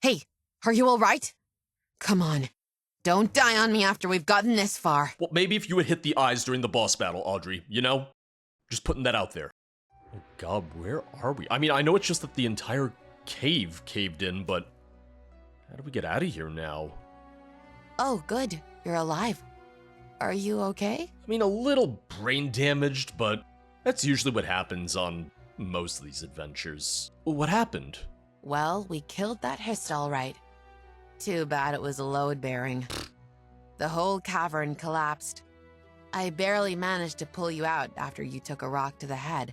Hey, are you alright? Come on. Don't die on me after we've gotten this far. Well, maybe if you had hit the eyes during the boss battle, Audrey, you know? Just putting that out there. Oh god, where are we? I mean, I know it's just that the entire cave caved in, but how do we get out of here now? Oh, good. You're alive. Are you okay? I mean, a little brain damaged, but that's usually what happens on most of these adventures. What happened? Well, we killed that Hist all right. Too bad it was load-bearing. The whole cavern collapsed. I barely managed to pull you out after you took a rock to the head.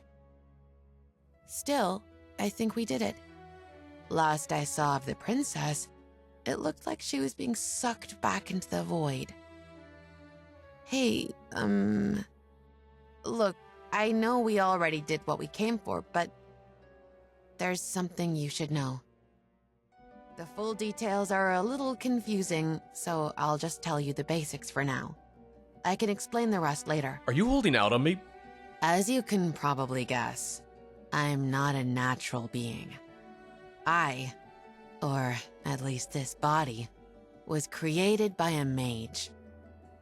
Still, I think we did it. Last I saw of the princess, it looked like she was being sucked back into the void. Hey, look, I know we already did what we came for, but there's something you should know. The full details are a little confusing, so I'll just tell you the basics for now. I can explain the rest later. Are you holding out on me? As you can probably guess, I'm not a natural being. I, or at least this body, was created by a mage.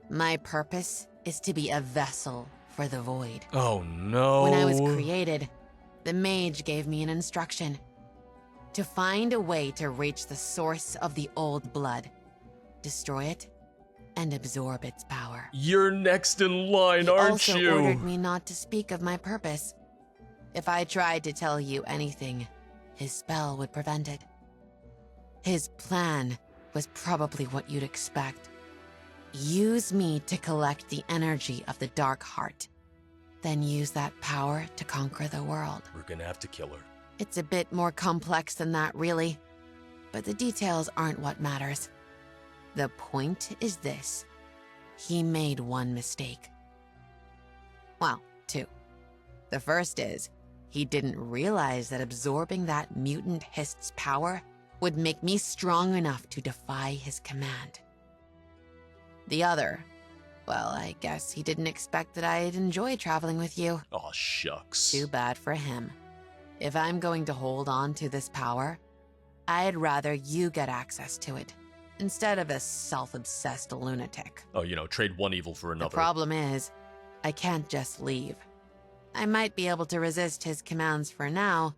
My purpose is to be a vessel for the void. Oh no. When I was created, the mage gave me an instruction. To find a way to reach the source of the old blood, destroy it, and absorb its power. You're next in line, He aren't you? also ordered me not to speak of my purpose. If I tried to tell you anything, his spell would prevent it. His plan was probably what you'd expect. Use me to collect the energy of the Dark Heart, then use that power to conquer the world. We're gonna have to kill her. It's a bit more complex than that, really. But the details aren't what matters. The point is this. He made one mistake. Well, two. The first is, he didn't realize that absorbing that mutant Hist's power would make me strong enough to defy his command. The other, well, I guess he didn't expect that I'd enjoy traveling with you. Aw, shucks. Too bad for him. If I'm going to hold on to this power, I'd rather you get access to it, instead of a self-obsessed lunatic. Oh, you know, trade one evil for another. The problem is, I can't just leave. I might be able to resist his commands for now,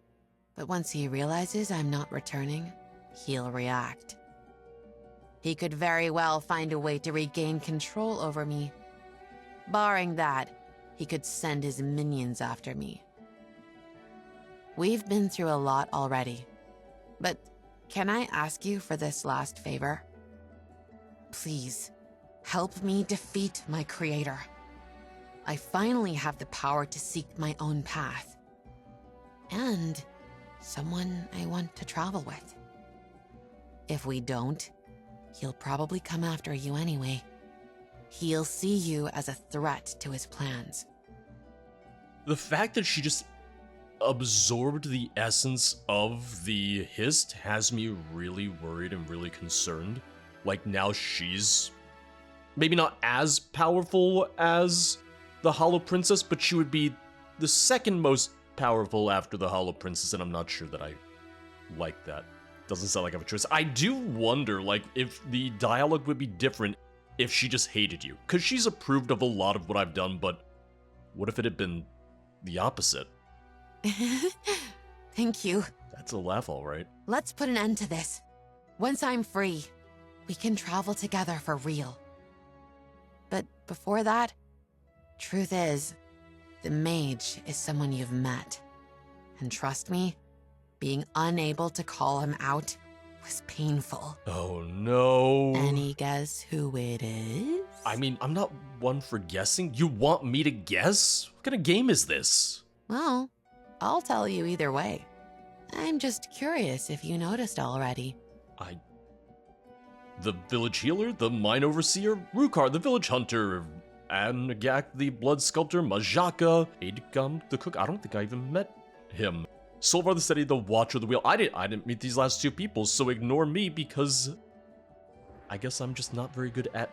but once he realizes I'm not returning, he'll react. He could very well find a way to regain control over me. Barring that, he could send his minions after me. We've been through a lot already, but can I ask you for this last favor? Please, help me defeat my creator. I finally have the power to seek my own path. And someone I want to travel with. If we don't, he'll probably come after you anyway. He'll see you as a threat to his plans. The fact that she just absorbed the essence of the Hist has me really worried and really concerned. Like, now she's maybe not as powerful as the Hollow Princess, but she would be the second most powerful after the Hollow Princess, and I'm not sure that I like that. Doesn't sound like I have a choice. I do wonder, like, if the dialogue would be different if she just hated you. Because she's approved of a lot of what I've done, but what if it had been the opposite? Thank you. That's a laugh, all right. Let's put an end to this. Once I'm free, we can travel together for real. But before that, truth is, the mage is someone you've met. And trust me, being unable to call him out was painful. Oh no. Any guess who it is? I mean, I'm not one for guessing. You want me to guess? What kind of game is this? Well, I'll tell you either way. I'm just curious if you noticed already. The village healer, the mine overseer, Rukar, the village hunter, Angak, the blood sculptor, Majaka, Adikam, the cook. I don't think I even met him. Solvar the Steady, the watcher of the wheel. I didn't meet these last two people, so ignore me because I guess I'm just not very good at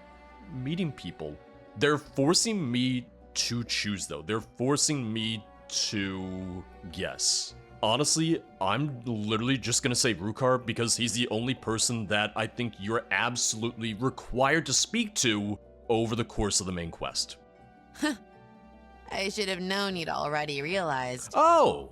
meeting people. They're forcing me to choose, though. They're forcing me to guess. Honestly, I'm literally just gonna say Rukar because he's the only person that I think you're absolutely required to speak to over the course of the main quest. I should have known you'd already realized. Oh!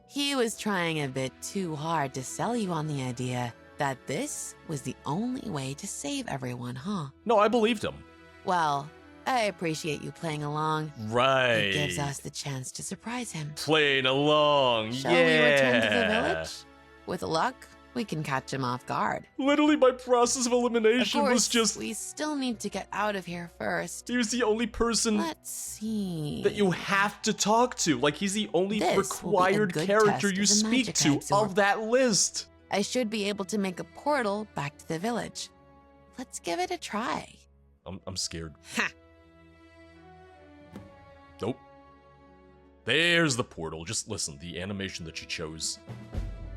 He was trying a bit too hard to sell you on the idea that this was the only way to save everyone, huh? No, I believed him. Well, I appreciate you playing along. Right. It gives us the chance to surprise him. Playing along, Shall yeah. we return to the village? With luck, we can catch him off guard. Literally, my process of Of elimination course, was just... we still need to get out of here first. He was the only person Let's see. that you have to talk to. Like, he's the only This will be a required good character test you of the speak magic to I absorb. of that list. I should be able to make a portal back to the village. Let's give it a try. I'm scared. Ha! Nope. There's the portal. Just listen, the animation that she chose.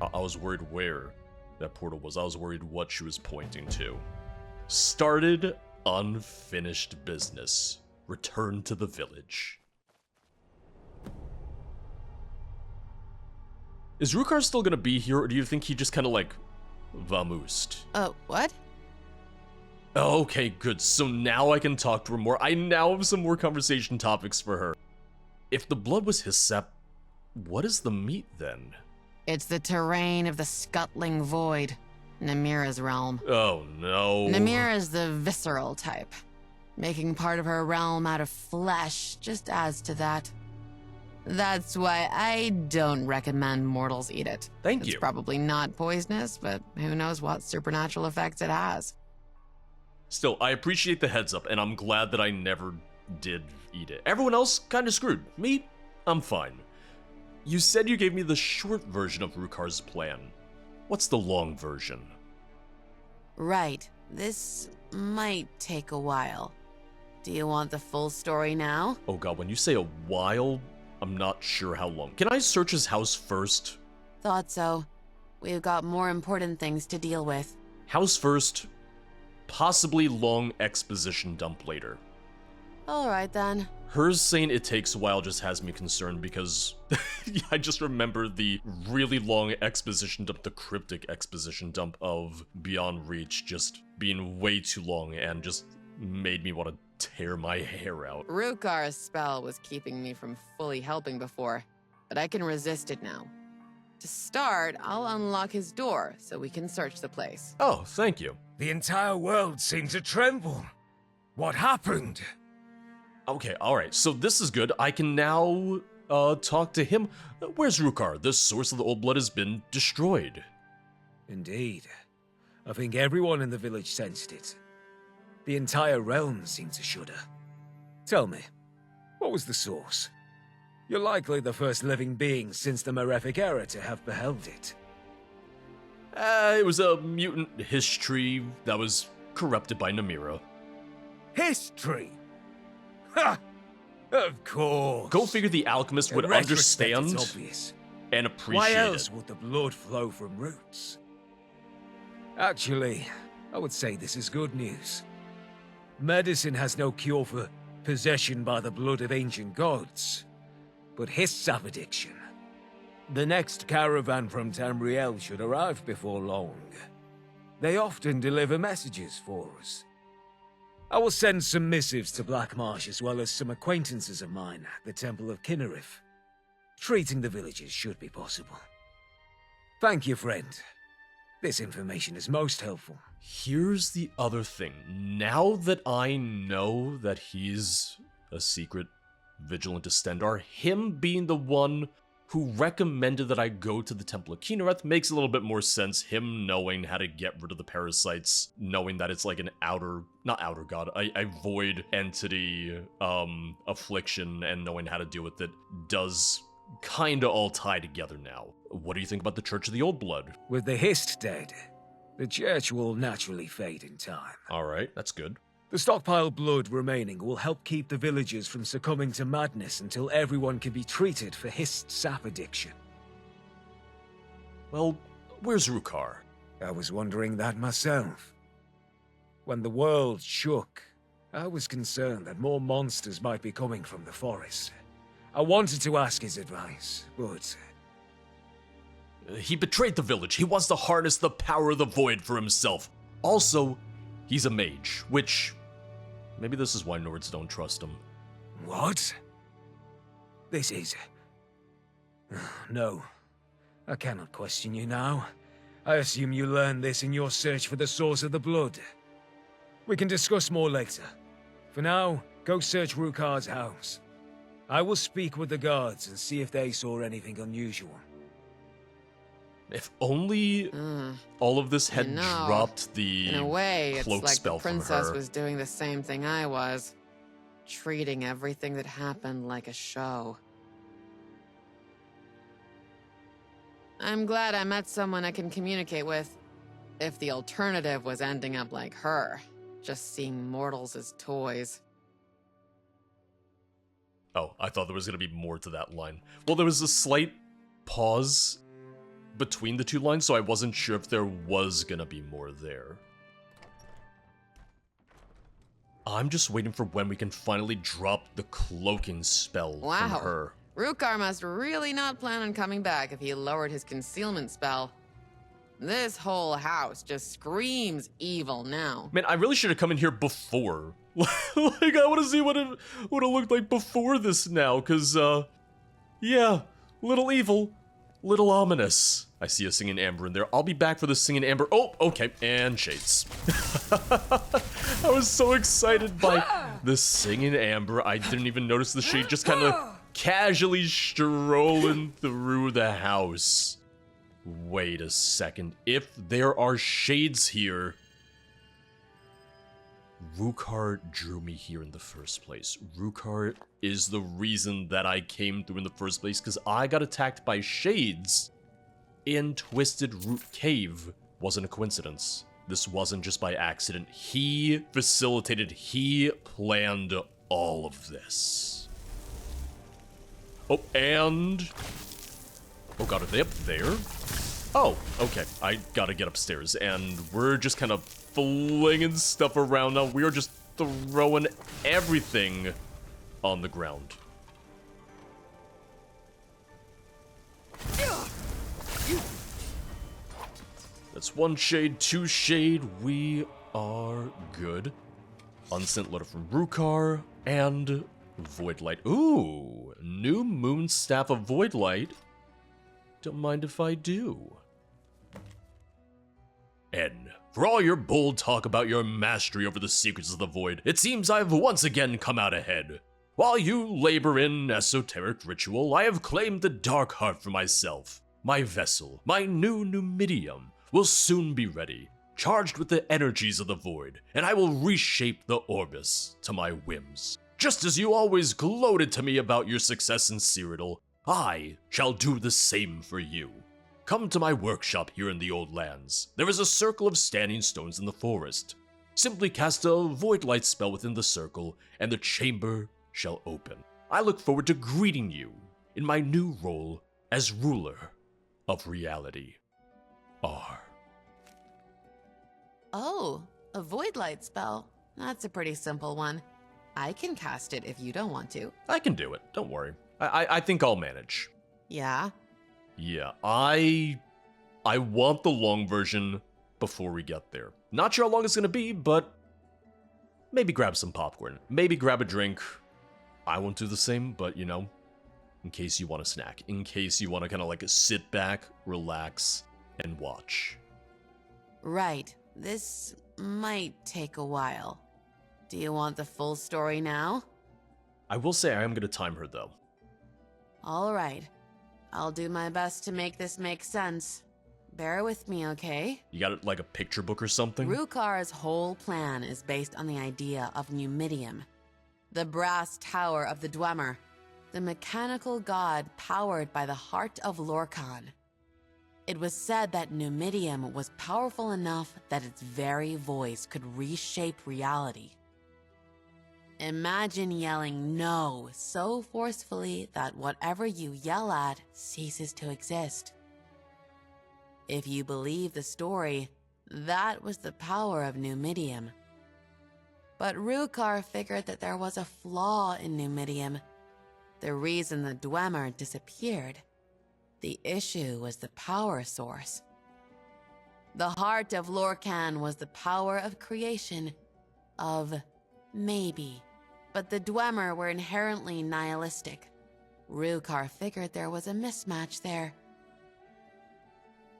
I was worried where that portal was. I was worried what she was pointing to. Started unfinished business. Return to the village. Is Rukar still gonna be here, or do you think he just kind of like vamoosed? What? Oh, okay, good. So now I can talk to her more. I now have some more conversation topics for her. If the blood was his sap, what is the meat then? It's the terrain of the scuttling void, Namira's realm. Oh no. Namira is the visceral type. Making part of her realm out of flesh just adds to that. That's why I don't recommend mortals eat it. Thank It's you. probably not poisonous, but who knows what supernatural effects it has. Still, I appreciate the heads up, and I'm glad that I never did eat it. Everyone else kinda screwed. Me, I'm fine. You said you gave me the short version of Rukar's plan. What's the long version? Right. This might take a while. Do you want the full story now? Oh god, when you say a while, I'm not sure how long. Can I search his house first? Thought so. We've got more important things to deal with. House first, possibly long exposition dump later. Alright then. Hers saying it takes a while just has me concerned because I just remember the really long exposition dump, the cryptic exposition dump of Beyond Reach just being way too long and just made me want to tear my hair out. Rukar's spell was keeping me from fully helping before, but I can resist it now. To start, I'll unlock his door so we can search the place. Oh, thank you. The entire world seemed to tremble. What happened? Okay, alright, so this is good. I can now talk to him. Where's Rukar? The source of the old blood has been destroyed. Indeed. I think everyone in the village sensed it. The entire realm seemed to shudder. Tell me, what was the source? You're likely the first living being since the Malefic era to have beheld it. It was a mutant history that was corrupted by Namira. History! Ha! Of course. Go figure the alchemist would In retrospect, understand it's obvious. and Why appreciate else it. would the blood flow from roots? Actually, I would say this is good news. Medicine has no cure for possession by the blood of ancient gods, but his sap addiction. The next caravan from Tamriel should arrive before long. They often deliver messages for us. I will send some missives to Blackmarsh as well as some acquaintances of mine at the Temple of Kinnerith. Treating the villagers should be possible. Thank you, friend. This information is most helpful. Here's the other thing. Now that I know that he's a secret vigilant Stendar, him being the one who recommended that I go to the Temple of Kinnereth makes a little bit more sense. Him knowing how to get rid of the parasites, knowing that it's like an not outer god, a void entity, affliction, and knowing how to deal with it does kinda all tie together now. What do you think about the Church of the Old Blood? With the Hist dead, the church will naturally fade in time. Alright, that's good. The stockpile blood remaining will help keep the villagers from succumbing to madness until everyone can be treated for Hist sap addiction. Well, where's Rukar? I was wondering that myself. When the world shook, I was concerned that more monsters might be coming from the forest. I wanted to ask his advice, but He betrayed the village. He wants to harness the power of the void for himself. Also, he's a mage, which... maybe this is why Nords don't trust him. What? This is... No. I cannot question you now. I assume you learned this in your search for the source of the blood. We can discuss more later. For now, go search Rukar's house. I will speak with the guards and see if they saw anything unusual. If only all of this had dropped In a way, it's cloak like spell the princess from her. was doing the same thing I was. Treating everything that happened like a show. I'm glad I met someone I can communicate with. If the alternative was ending up like her, just seeing mortals as toys. Oh, I thought there was going to be more to that line. Well, there was a slight pause between the two lines, so I wasn't sure if there was going to be more there. I'm just waiting for when we can finally drop the cloaking spell from her. Rukar must really not plan on coming back if he lowered his concealment spell. This whole house just screams evil now. Man, I really should have come in here before. Like, I want to see what it looked like before this now, because, yeah, little evil, little ominous. I see a singing amber in there. I'll be back for the singing amber. Oh, okay, and shades. I was so excited by the singing amber, I didn't even notice the shade just kind of casually strolling through the house. Wait a second. If there are shades here... Rukar drew me here in the first place. Rukar is the reason that I came through in the first place, because I got attacked by shades in Twisted Root Cave. Wasn't a coincidence. This wasn't just by accident. He facilitated, he planned all of this. Oh, and... oh god, are they up there? Oh, okay. I gotta get upstairs, and we're just kind of flinging stuff around now. We are just throwing everything on the ground. That's one shade, two shade. We are good. Unsent letter from Rukar and Void Light. Ooh, new moon staff of Void Light. Don't mind if I do. N. For all your bold talk about your mastery over the secrets of the void, it seems I've once again come out ahead. While you labor in esoteric ritual, I have claimed the dark heart for myself. My vessel, my new Numidium, will soon be ready, charged with the energies of the void, and I will reshape the Orbis to my whims. Just as you always gloated to me about your success in Cyrodiil, I shall do the same for you. Come to my workshop here in the Old Lands. There is a circle of standing stones in the forest. Simply cast a void light spell within the circle, and the chamber shall open. I look forward to greeting you in my new role as ruler of reality. R. Oh, a void light spell. That's a pretty simple one. I can cast it if you don't want to. I can do it, don't worry. I think I'll manage. Yeah? Yeah, I want the long version before we get there. Not sure how long it's gonna be, but maybe grab some popcorn. Maybe grab a drink. I won't do the same, but you know, in case you want a snack. In case you want to kind of like sit back, relax, and watch. Right. This might take a while. Do you want the full story now? I will say I am gonna time her though. All right. I'll do my best to make this make sense. Bear with me, okay? You got like a picture book or something? Rukar's whole plan is based on the idea of Numidium, the brass tower of the Dwemer, the mechanical god powered by the heart of Lorkhan. It was said that Numidium was powerful enough that its very voice could reshape reality. Imagine yelling no so forcefully that whatever you yell at ceases to exist. If you believe the story, that was the power of Numidium. But Rukar figured that there was a flaw in Numidium, the reason the Dwemer disappeared. The issue was the power source. The heart of Lorcan was the power of creation, of maybe. But the Dwemer were inherently nihilistic. Rukar figured there was a mismatch there.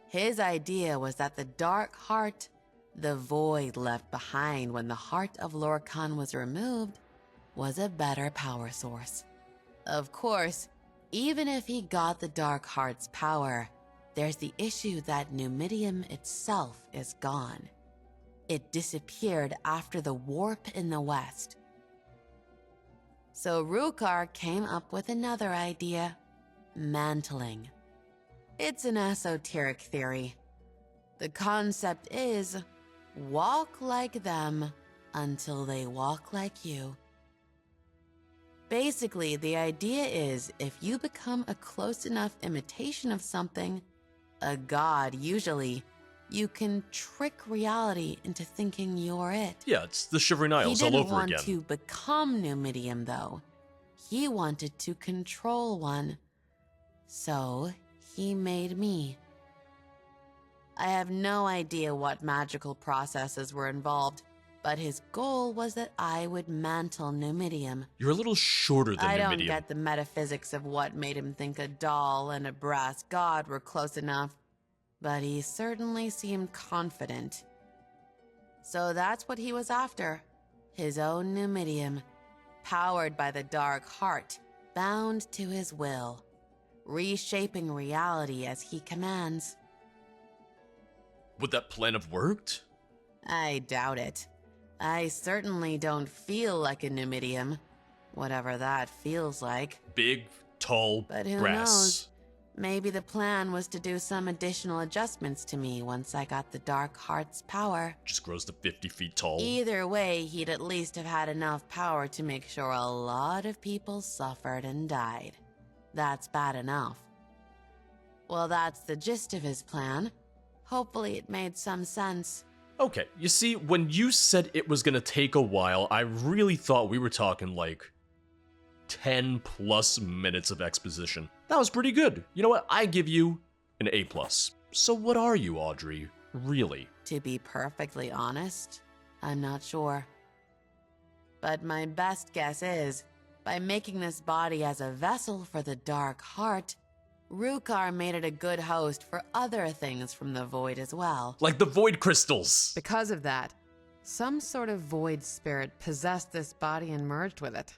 His idea was that the dark heart, the void left behind when the heart of Lorcan was removed, was a better power source. Of course, even if he got the dark heart's power, there's the issue that Numidium itself is gone. It disappeared after the warp in the west. So Rukar came up with another idea: mantling. It's an esoteric theory. The concept is, walk like them until they walk like you. Basically, the idea is if you become a close enough imitation of something, a god usually, you can trick reality into thinking you're it. Yeah, it's the Shivering Isles all over He didn't want again. to become Numidium, though. He wanted to control one. So, he made me. I have no idea what magical processes were involved, but his goal was that I would mantle Numidium. You're a little shorter than I don't Numidium. get the metaphysics of what made him think a doll and a brass god were close enough, but he certainly seemed confident. So that's what he was after. His own Numidium, powered by the dark heart, bound to his will, reshaping reality as he commands. Would that plan have worked? I doubt it. I certainly don't feel like a Numidium, whatever that feels like. Big, tall, But who grass. knows? Maybe the plan was to do some additional adjustments to me once I got the dark heart's power. Just grows to 50 feet tall. Either way, he'd at least have had enough power to make sure a lot of people suffered and died. That's bad enough. Well, that's the gist of his plan. Hopefully it made some sense. Okay, you see, when you said it was gonna take a while, I really thought we were talking like 10 plus minutes of exposition. That was pretty good. You know what? I give you an A+. So what are you, Audrey? Really? To be perfectly honest, I'm not sure. But my best guess is, by making this body as a vessel for the dark heart, Rukar made it a good host for other things from the void as well. Like the void crystals. Because of that, some sort of void spirit possessed this body and merged with it.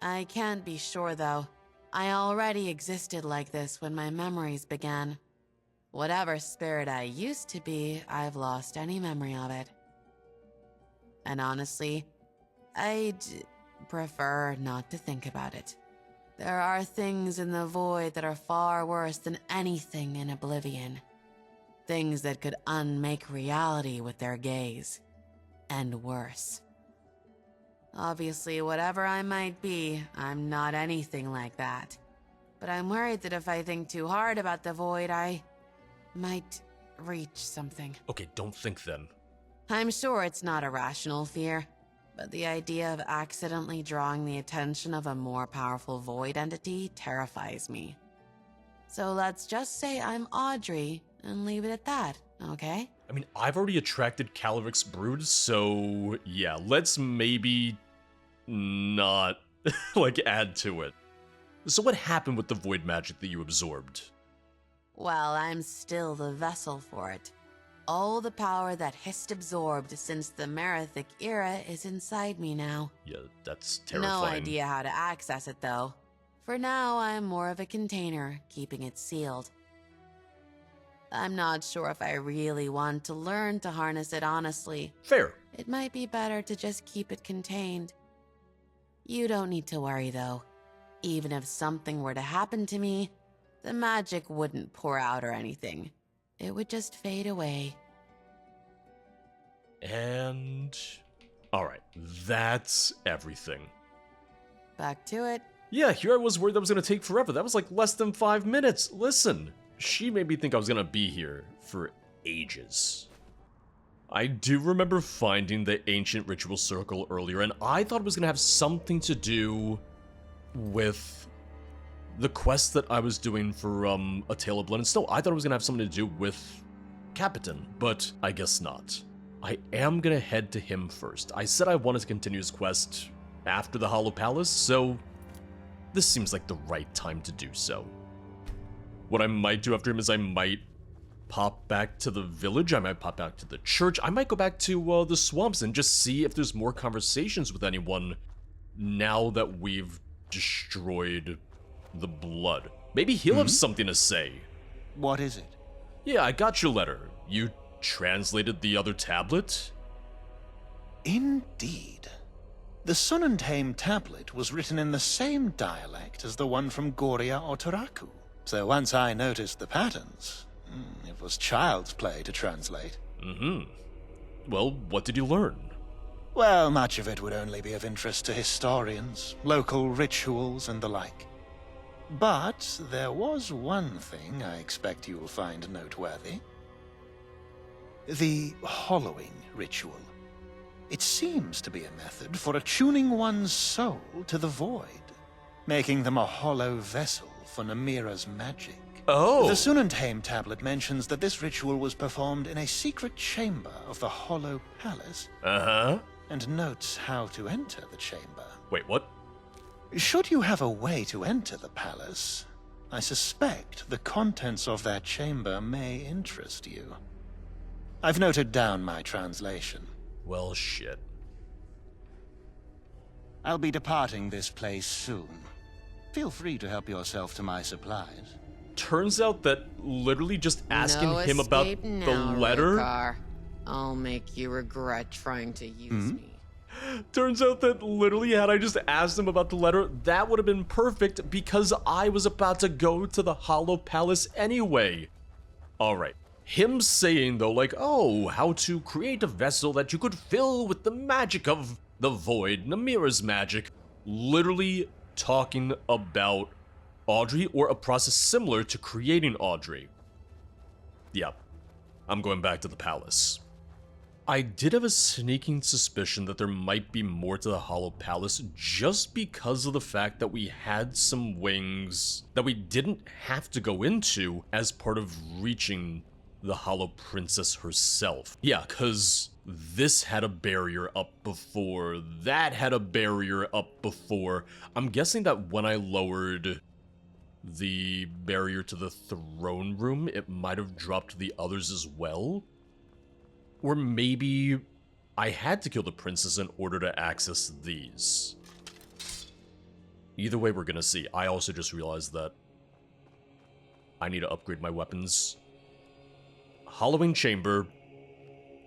I can't be sure, though. I already existed like this when my memories began. Whatever spirit I used to be, I've lost any memory of it. And honestly, I'd prefer not to think about it. There are things in the void that are far worse than anything in Oblivion. Things that could unmake reality with their gaze. And worse. Obviously, whatever I might be, I'm not anything like that. But I'm worried that if I think too hard about the void, I might reach something. Okay, don't think then. I'm sure it's not a rational fear, but the idea of accidentally drawing the attention of a more powerful void entity terrifies me. So let's just say I'm Audrey and leave it at that, okay? I mean, I've already attracted Calavic's brood, so yeah, let's maybe not, like, add to it. So what happened with the void magic that you absorbed? Well, I'm still the vessel for it. All the power that Hist absorbed since the Merithic era is inside me now. Yeah, that's terrifying. No idea how to access it, though. For now, I'm more of a container, keeping it sealed. I'm not sure if I really want to learn to harness it honestly. Fair. It might be better to just keep it contained. You don't need to worry, though. Even if something were to happen to me, the magic wouldn't pour out or anything. It would just fade away. And... alright, that's everything. Back to it. Yeah, here I was worried that was gonna take forever. That was like less than 5 minutes. Listen, she made me think I was gonna be here for ages. I do remember finding the ancient ritual circle earlier, and I thought it was gonna have something to do with the quest that I was doing for A Tale of Blood and Snow, I thought it was gonna have something to do with Capitan, but I guess not. I am gonna head to him first. I said I wanted to continue his quest after the Hollow Palace, so this seems like the right time to do so. What I might do after him is I might pop back to the village, I might pop back to the church, I might go back to the swamps and just see if there's more conversations with anyone now that we've destroyed the blood. Maybe he'll have something to say. What is it? Yeah, I got your letter. You translated the other tablet? Indeed. The Sunnenheim tablet was written in the same dialect as the one from Goria or Taraku. So once I noticed the patterns, it was child's play to translate. Well, what did you learn? Well, much of it would only be of interest to historians, local rituals and the like. But there was one thing I expect you'll find noteworthy. The hollowing ritual. It seems to be a method for attuning one's soul to the void, making them a hollow vessel for Namira's magic. Oh! The Sunnenheim tablet mentions that this ritual was performed in a secret chamber of the Hollow Palace. And notes how to enter the chamber. Wait, what? Should you have a way to enter the palace, I suspect the contents of that chamber may interest you. I've noted down my translation. Well, shit. I'll be departing this place soon. Feel free to help yourself to my supplies. Turns out that literally just asking him about the letter... Rokar. I'll make you regret trying to use me. Turns out that literally had I just asked him about the letter, that would have been perfect because I was about to go to the Hollow Palace anyway. Alright. Him saying though, like, oh, how to create a vessel that you could fill with the magic of the void, Namira's magic. Literally talking about Audrey or a process similar to creating Audrey. Yep. I'm going back to the palace. I did have a sneaking suspicion that there might be more to the Hollow Palace just because of the fact that we had some wings that we didn't have to go into as part of reaching the Hollow Princess herself. Yeah, because this had a barrier up before, that had a barrier up before. I'm guessing that when I lowered the barrier to the throne room, it might have dropped the others as well. Or maybe I had to kill the princess in order to access these. Either way, we're gonna see. I also just realized that I need to upgrade my weapons. Hollowing Chamber.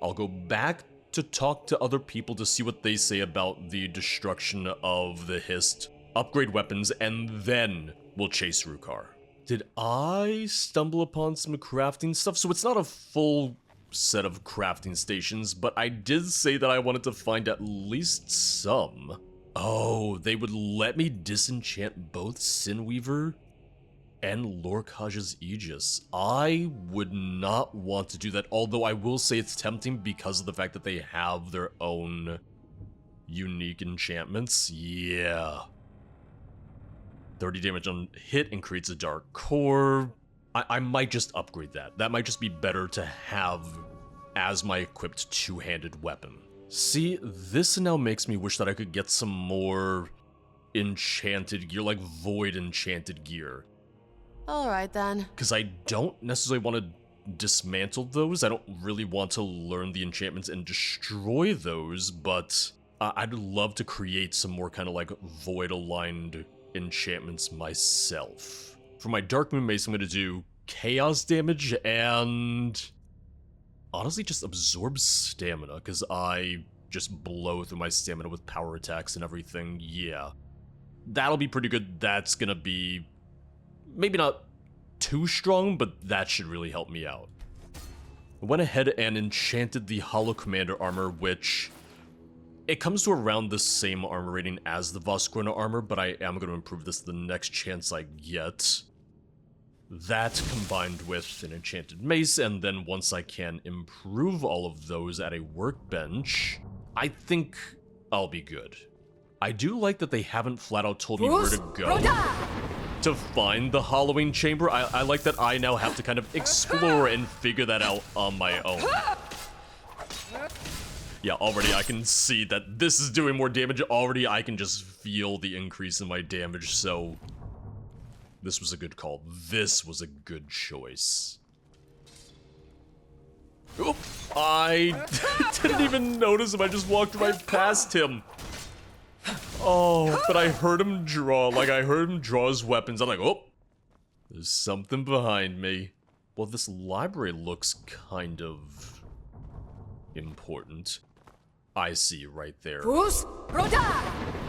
I'll go back to talk to other people to see what they say about the destruction of the Hist. Upgrade weapons, and then we'll chase Rukar. Did I stumble upon some crafting stuff? So it's not a full set of crafting stations, but I did say that I wanted to find at least some. Oh, they would let me disenchant both Sinweaver and Lorcage's Aegis. I would not want to do that, although I will say it's tempting because of the fact that they have their own unique enchantments. Yeah. 30 damage on hit and creates a dark core. I might just upgrade that. That might just be better to have as my equipped two-handed weapon. See, this now makes me wish that I could get some more enchanted gear, like void enchanted gear. Alright then. Because I don't necessarily want to dismantle those. I don't really want to learn the enchantments and destroy those, but I'd love to create some more kind of like void-aligned enchantments myself. For my Dark Moon Mace, I'm going to do chaos damage and honestly just absorb stamina, because I just blow through my stamina with power attacks and everything. Yeah. That'll be pretty good. That's going to be maybe not too strong, but that should really help me out. I went ahead and enchanted the Hollow Commander armor, which it comes to around the same armor rating as the Voskrona armor, but I am going to improve this the next chance I get. That combined with an enchanted mace, and then once I can improve all of those at a workbench, I think I'll be good. I do like that they haven't flat out told me where to go. to find the Halloween chamber. I like that I now have to kind of explore and figure that out on my own. Yeah, already I can see that this is doing more damage. Already I can just feel the increase in my damage, so this was a good call. This was a good choice. Oop, I didn't even notice him. I just walked right past him. Oh, but I heard him draw. Like, I heard him draw his weapons. I'm like, oh, there's something behind me. Well, this library looks kind of important. I see you right there.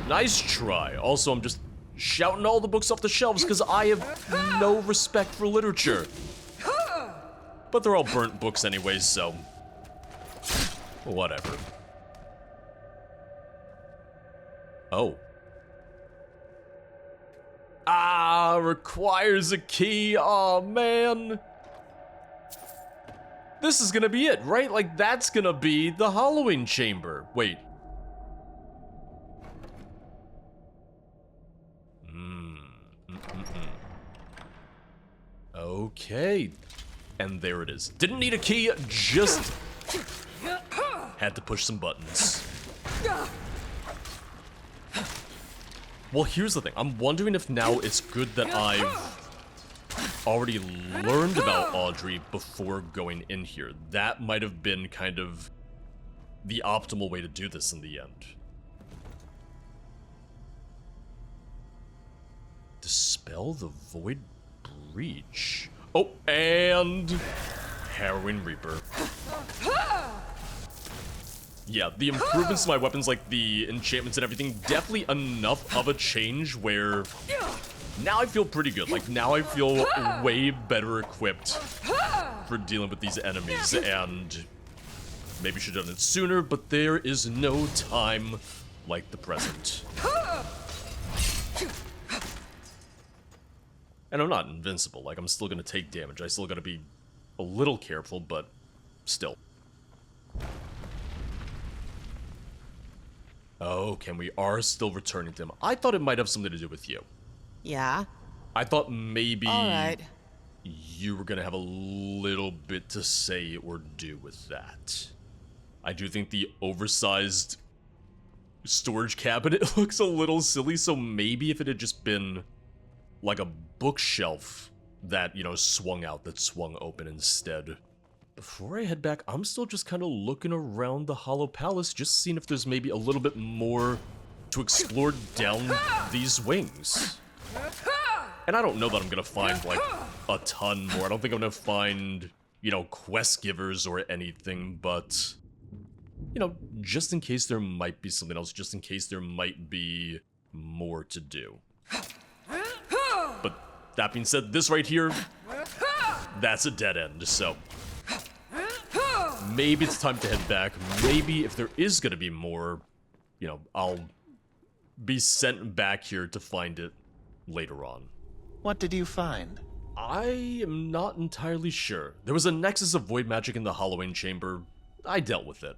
Nice try. Also, I'm just shouting all the books off the shelves because I have no respect for literature. But they're all burnt books anyways, so whatever. Oh. Ah, requires a key. Oh man. This is gonna be it, right? Like, that's gonna be the Halloween chamber. Wait. Okay. And there it is. Didn't need a key, just had to push some buttons. Well, here's the thing. I'm wondering if now it's good that I've already learned about Audrey before going in here. That might have been kind of the optimal way to do this in the end. Dispel the Void Breach. Oh, and Harrowing Reaper. Yeah, the improvements to my weapons, like the enchantments and everything, definitely enough of a change where now I feel pretty good. Like, now I feel way better equipped for dealing with these enemies, and maybe should have done it sooner, but there is no time like the present. And I'm not invincible, like, I'm still gonna take damage. I still gotta be a little careful, but still. Okay, we are still returning to him. I thought it might have something to do with you. Yeah? I thought maybe All right. you were gonna have a little bit to say or do with that. I do think the oversized storage cabinet looks a little silly, so maybe if it had just been like a bookshelf that, you know, swung out, that swung open instead. Before I head back, I'm still just kind of looking around the Hollow Palace, just seeing if there's maybe a little bit more to explore down these wings. And I don't know that I'm gonna find, like, a ton more. I don't think I'm gonna find, you know, quest givers or anything, but, you know, just in case there might be something else, just in case there might be more to do. But that being said, this right here, that's a dead end, so maybe it's time to head back. Maybe if there is gonna be more, you know, I'll be sent back here to find it later on. What did you find? I am not entirely sure. There was a nexus of void magic in the Halloween chamber. I dealt with it.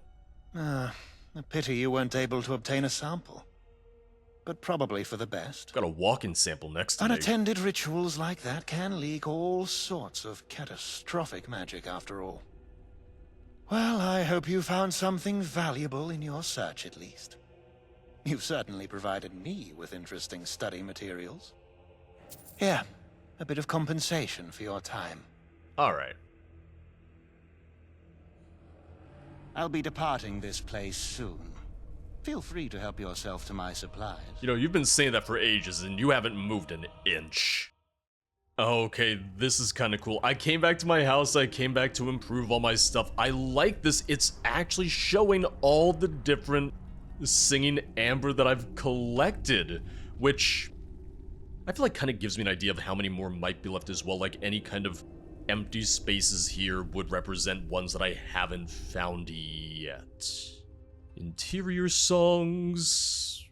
A pity you weren't able to obtain a sample. But probably for the best. Got a walk-in sample next to me. Unattended rituals like that can leak all sorts of catastrophic magic after all. Well, I hope you found something valuable in your search at least. You've certainly provided me with interesting study materials. Here, a bit of compensation for your time. Alright. I'll be departing this place soon. Feel free to help yourself to my supplies. You know, you've been saying that for ages, and you haven't moved an inch. Okay, this is kind of cool. I came back to my house, I came back to improve all my stuff. I like this. It's actually showing all the different singing amber that I've collected, which I feel like kind of gives me an idea of how many more might be left as well. Like, any kind of empty spaces here would represent ones that I haven't found yet. Interior songs.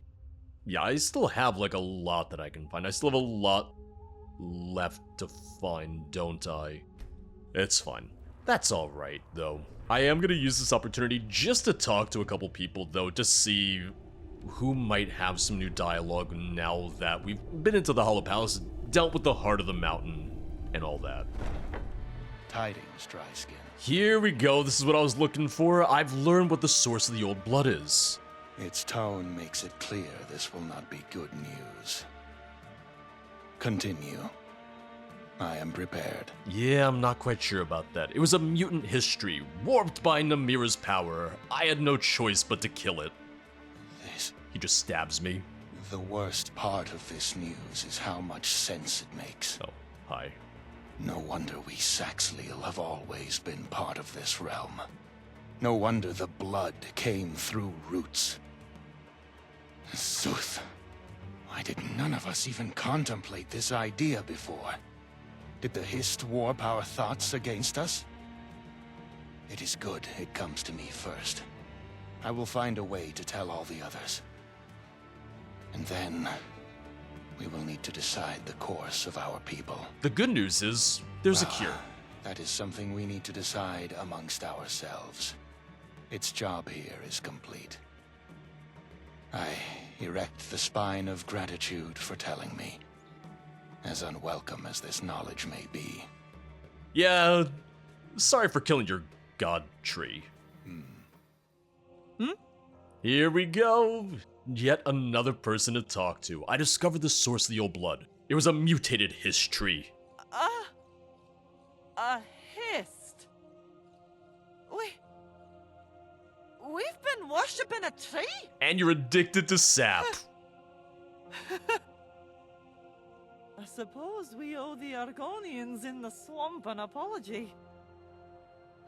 Yeah, I still have like a lot that I can find. I still have a lot left to find, don't I? It's fine. That's alright, though. I am gonna use this opportunity just to talk to a couple people, though, to see who might have some new dialogue now that we've been into the Hollow Palace, dealt with the heart of the mountain and all that. Tidings, Dryskin. Here we go, this is what I was looking for. I've learned what the source of the old blood is. Its tone makes it clear this will not be good news. Continue. I am prepared. Yeah, I'm not quite sure about that. It was a mutant history, warped by Namira's power. I had no choice but to kill it. He just stabs me. The worst part of this news is how much sense it makes. Oh, hi. No wonder we Saxhleel have always been part of this realm. No wonder the blood came through roots. Zuth, why did none of us even contemplate this idea before? Did the Hist warp our thoughts against us? It is good it comes to me first. I will find a way to tell all the others. And then, we will need to decide the course of our people. The good news is, there's a cure. That is something we need to decide amongst ourselves. Its job here is complete. I erect the spine of gratitude for telling me, as unwelcome as this knowledge may be. Yeah, sorry for killing your god tree. Here we go. Yet another person to talk to. I discovered the source of the old blood. It was a mutated Hist tree. A Hist? We've been worshipping a tree? And you're addicted to sap. I suppose we owe the Argonians in the swamp an apology.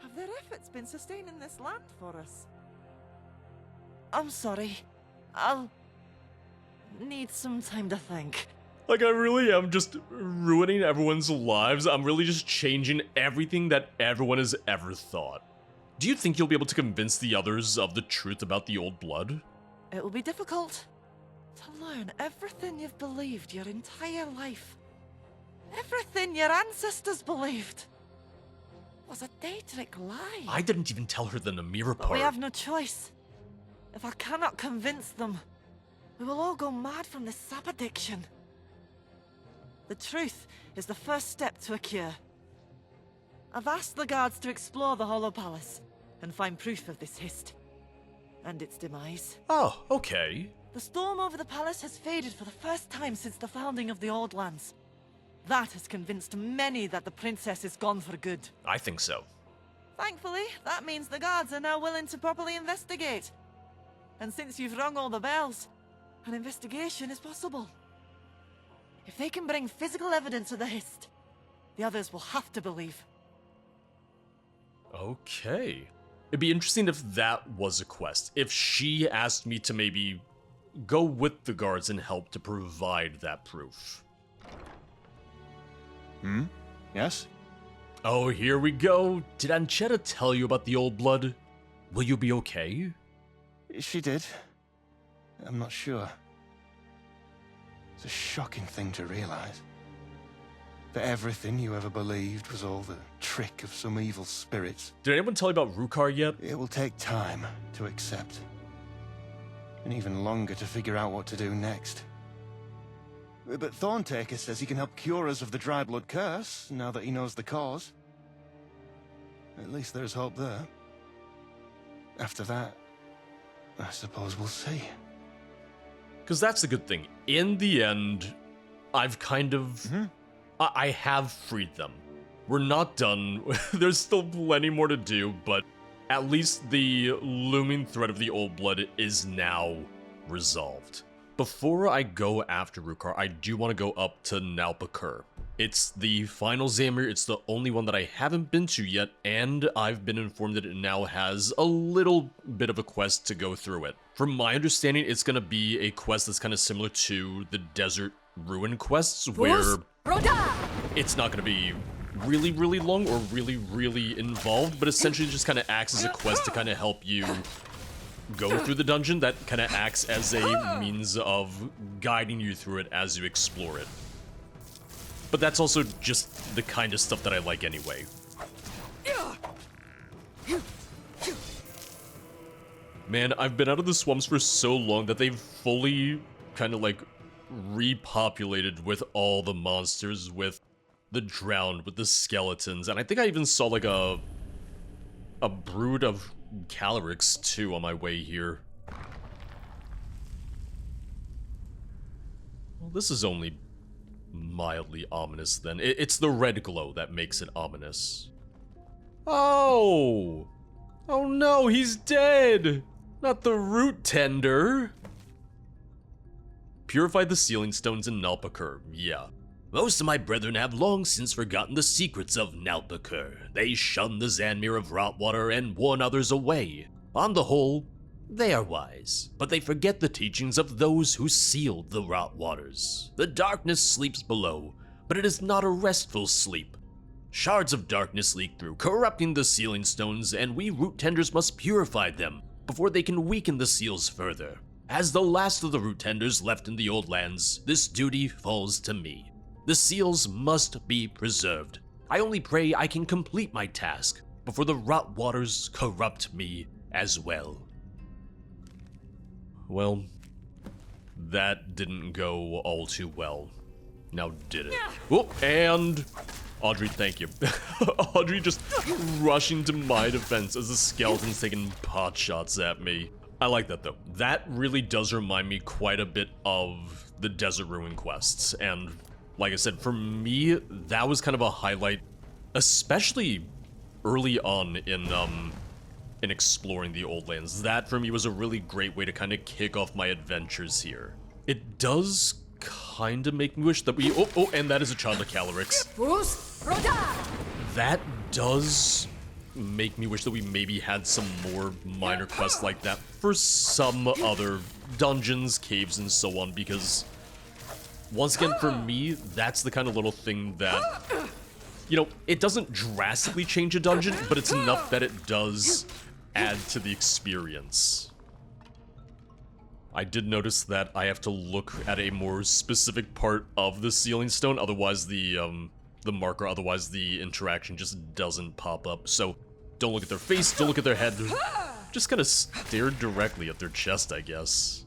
Have their efforts been sustaining this land for us? I'm sorry. I'll need some time to think. Like, I really am just ruining everyone's lives. I'm really just changing everything that everyone has ever thought. Do you think you'll be able to convince the others of the truth about the old blood? It will be difficult to learn everything you've believed your entire life. Everything your ancestors believed was a Daedric lie. I didn't even tell her the Namira But part. we have no choice. If I cannot convince them, we will all go mad from this sap addiction. The truth is the first step to a cure. I've asked the guards to explore the Hollow Palace and find proof of this Hist and its demise. Oh, okay. The storm over the palace has faded for the first time since the founding of the Old Lands. That has convinced many that the princess is gone for good. I think so. Thankfully, that means the guards are now willing to properly investigate. And since you've rung all the bells, an investigation is possible. If they can bring physical evidence of the Hist, the others will have to believe. Okay. It'd be interesting if that was a quest. If she asked me to maybe go with the guards and help to provide that proof. Yes? Oh, here we go. Did Anchetta tell you about the old blood? Will you be okay? She did. I'm not sure. It's a shocking thing to realize. That everything you ever believed was all the trick of some evil spirits. Did anyone tell you about Rukar yet? It will take time to accept. And even longer to figure out what to do next. But Thorntaker says he can help cure us of the dry blood curse, now that he knows the cause. At least there's hope there. After that, I suppose we'll see. Because that's the good thing. In the end, I've kind of... I have freed them. We're not done. There's still plenty more to do, but at least the looming threat of the old blood is now resolved. Before I go after Rukar, I do want to go up to Nalpakur. It's the final Xanmeer, it's the only one that I haven't been to yet, and I've been informed that it now has a little bit of a quest to go through it. From my understanding, it's going to be a quest that's kind of similar to the Desert Ruin quests, where it's not going to be really, really long or really, really involved, but essentially just kind of acts as a quest to kind of help you go through the dungeon. That kind of acts as a means of guiding you through it as you explore it. But that's also just the kind of stuff that I like anyway. Man, I've been out of the swamps for so long that they've fully kind of like repopulated with all the monsters, with the drowned, with the skeletons, and I think I even saw like a brood of Calyrex too on my way here. Well, this is only mildly ominous then. It's the red glow that makes it ominous. Oh! Oh no, he's dead! Not the root tender! Purify the sealing stones in Nalpakur, yeah. Most of my brethren have long since forgotten the secrets of Nalpakur. They shun the Xanmeer of Rotwater and warn others away. On the whole, they are wise, but they forget the teachings of those who sealed the Rotwaters. The darkness sleeps below, but it is not a restful sleep. Shards of darkness leak through, corrupting the sealing stones, and we root tenders must purify them before they can weaken the seals further. As the last of the root tenders left in the old lands, this duty falls to me. The seals must be preserved. I only pray I can complete my task before the rot waters corrupt me as well. Well, that didn't go all too well. Now did it? Oh, and Audrey, thank you. Audrey just rushing to my defense as the skeleton's taking pot shots at me. I like that though. That really does remind me quite a bit of the Desert Ruin quests, and like I said, for me, that was kind of a highlight, especially early on in exploring the old lands. That for me was a really great way to kind of kick off my adventures here. It does kind of make me wish that we and that is a child of Calyrex. That does make me wish that we maybe had some more minor quests like that for some other dungeons, caves, and so on, because once again, for me, that's the kind of little thing that, you know, it doesn't drastically change a dungeon, but it's enough that it does add to the experience. I did notice that I have to look at a more specific part of the sealing stone, otherwise the marker, otherwise the interaction just doesn't pop up. So don't look at their face, don't look at their head, just kind of stare directly at their chest, I guess.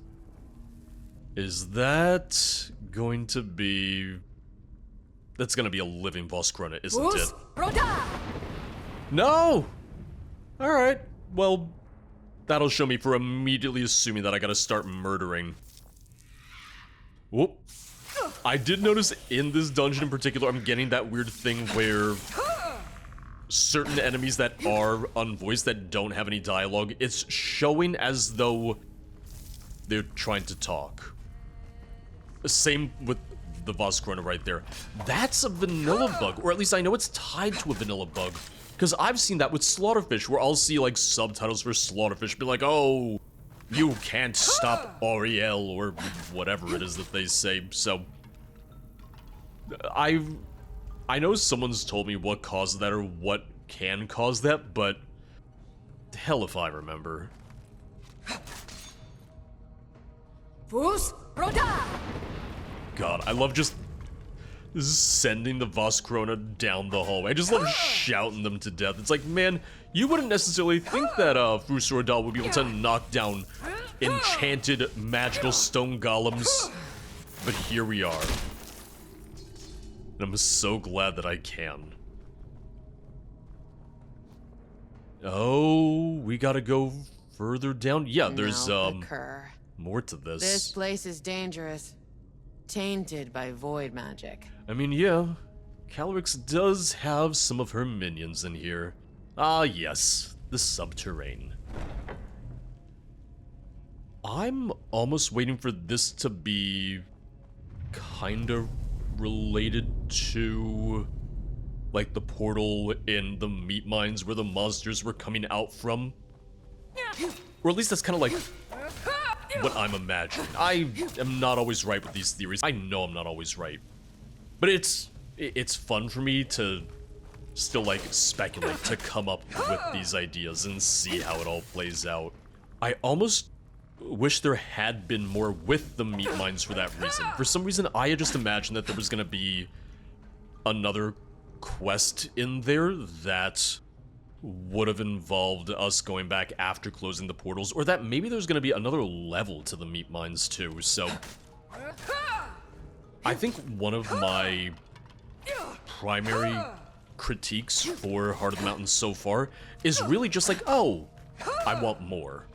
Is that going to be... That's gonna be a living Voskrona, isn't it? No! Alright, well, that'll show me for immediately assuming that I gotta start murdering. Whoop. I did notice in this dungeon in particular, I'm getting that weird thing where certain enemies that are unvoiced, that don't have any dialogue, it's showing as though they're trying to talk. Same with the Voskrona right there. That's a vanilla bug, or at least I know it's tied to a vanilla bug. Because I've seen that with Slaughterfish, where I'll see like subtitles for Slaughterfish be like, oh, you can't stop Ariel, or whatever it is that they say. So, I know someone's told me what caused that or what can cause that, but hell if I remember. God, I love just sending the Voskrona down the hallway. I just love shouting them to death. It's like, man, you wouldn't necessarily think that Fusuradal would be able to knock down enchanted magical stone golems, but here we are. And I'm so glad that I can. Oh, we gotta go further down? Yeah, there's more to this. This place is dangerous. Tainted by void magic. I mean, yeah, Calyrex does have some of her minions in here. Ah, yes, the subterrane. I'm almost waiting for this to be kinda related to, like, the portal in the meat mines where the monsters were coming out from. Or at least that's kind of like what I'm imagining. I am not always right with these theories. I know I'm not always right. But it's fun for me to still, like, speculate, to come up with these ideas and see how it all plays out. I almost wish there had been more with the meat mines for that reason. For some reason, I had just imagined that there was gonna be another quest in there that would have involved us going back after closing the portals, or that maybe there's gonna be another level to the meat mines too, so I think one of my primary critiques for Heart of the Mountain so far is really just like, oh, I want more.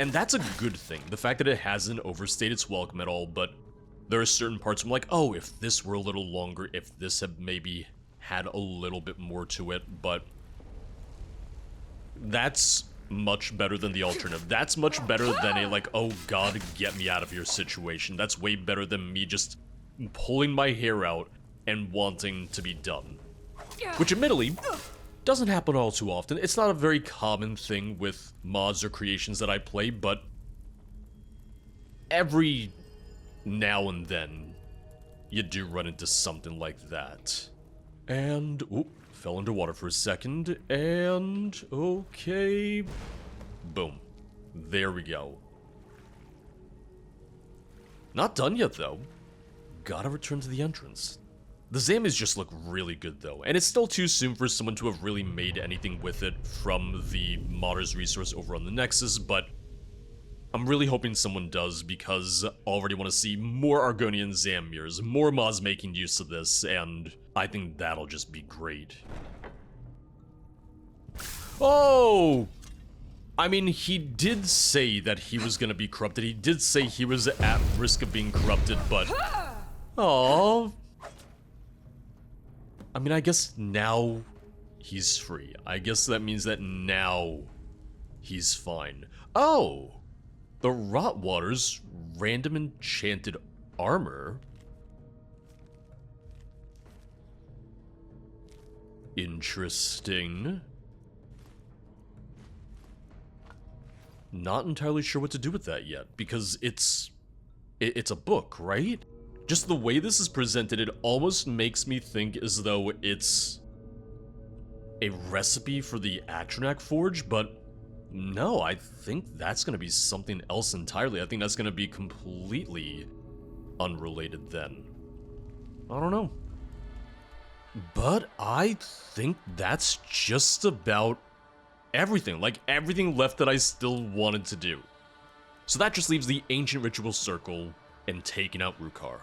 And that's a good thing. The fact that it hasn't overstayed its welcome at all, but there are certain parts where I'm like, oh, if this were a little longer, if this had maybe had a little bit more to it, but that's much better than the alternative. That's much better than a like, oh god, get me out of here situation. That's way better than me just pulling my hair out and wanting to be done. Which admittedly, doesn't happen all too often. It's not a very common thing with mods or creations that I play, but every now and then, you do run into something like that. And, oop, fell underwater for a second, and, okay, boom. There we go. Not done yet, though. Gotta return to the entrance. The Xanmeers just look really good, though, and it's still too soon for someone to have really made anything with it from the modders resource over on the Nexus, but I'm really hoping someone does, because I already want to see more Argonian Xanmeers, more mods making use of this, and I think that'll just be great. Oh! I mean, he did say that he was gonna be corrupted. He did say he was at risk of being corrupted, but... Aww. I mean, I guess now he's free. I guess that means that now he's fine. Oh! The Rotwater's random enchanted armor. Interesting. Not entirely sure what to do with that yet, because it's a book, right? Just the way this is presented, it almost makes me think as though it's a recipe for the Atronak Forge, but no, I think that's going to be something else entirely. I think that's going to be completely unrelated then. I don't know. But I think that's just about everything. Like, everything left that I still wanted to do. So that just leaves the Ancient Ritual Circle and taking out Rukar.